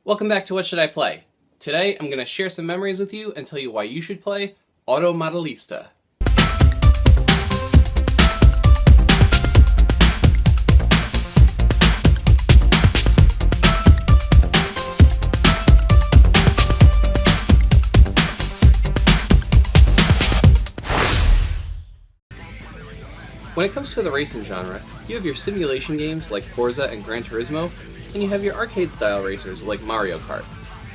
Welcome back to What Should I Play? Today I'm going to share some memories with you and tell you why you should play Modellista. When it comes to the racing genre, you have your simulation games like Forza and Gran Turismo, and you have your arcade-style racers like Mario Kart.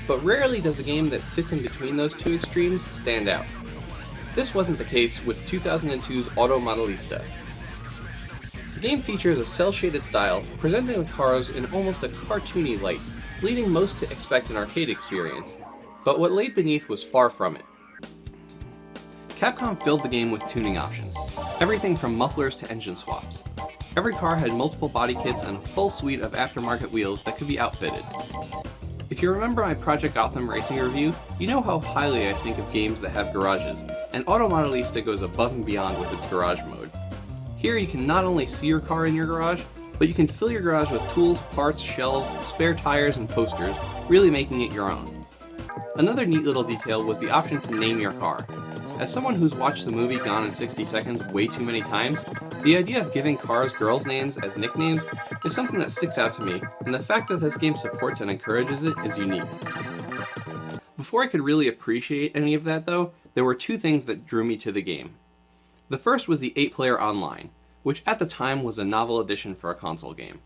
But rarely does a game that sits in between those two extremes stand out. This wasn't the case with 2002's Modellista. The game features a cel-shaded style, presenting the cars in almost a cartoony light, leading most to expect an arcade experience. But what laid beneath was far from it. Capcom filled the game with tuning options, everything from mufflers to engine swaps. Every car had multiple body kits and a full suite of aftermarket wheels that could be outfitted. If you remember my Project Gotham racing review, you know how highly I think of games that have garages, and Modellista goes above and beyond with its garage mode. Here you can not only see your car in your garage, but you can fill your garage with tools, parts, shelves, spare tires, and posters, really making it your own. Another neat little detail was the option to name your car. As someone who's watched the movie Gone in 60 Seconds way too many times, the idea of giving cars girls' names as nicknames is something that sticks out to me, and the fact that this game supports and encourages it is unique. Before I could really appreciate any of that though, there were two things that drew me to the game. The first was the 8-player online, which at the time was a novel addition for a console game.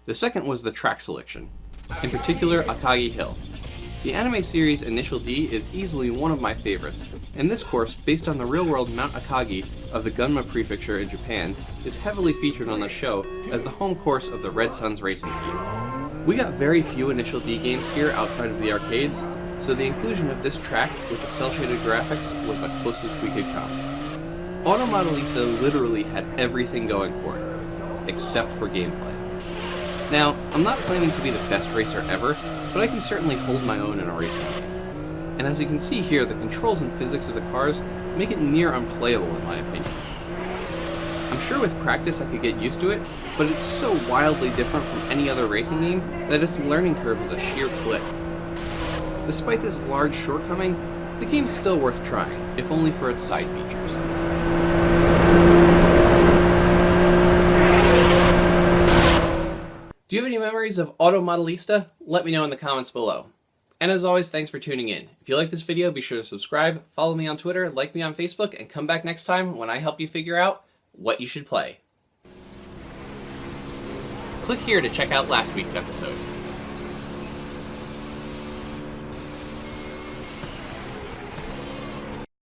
The second was the track selection, in particular Akagi Hill. The anime series Initial D is easily one of my favorites, and this course, based on the real-world Mount Akagi of the Gunma Prefecture in Japan, is heavily featured on the show as the home course of the Red Suns racing team. We got very few Initial D games here outside of the arcades, so the inclusion of this track with the cel-shaded graphics was the closest we could come. Modellista literally had everything going for it, except for gameplay. Now, I'm not claiming to be the best racer ever, but I can certainly hold my own in a racing game. And as you can see here, the controls and physics of the cars make it near unplayable in my opinion. I'm sure with practice I could get used to it, but it's so wildly different from any other racing game that its learning curve is a sheer cliff. Despite this large shortcoming, the game's still worth trying, if only for its side features. Do you have any memories of Modellista? Let me know in the comments below. And as always, thanks for tuning in. If you like this video, be sure to subscribe, follow me on Twitter, like me on Facebook, and come back next time when I help you figure out what you should play. Click here to check out last week's episode.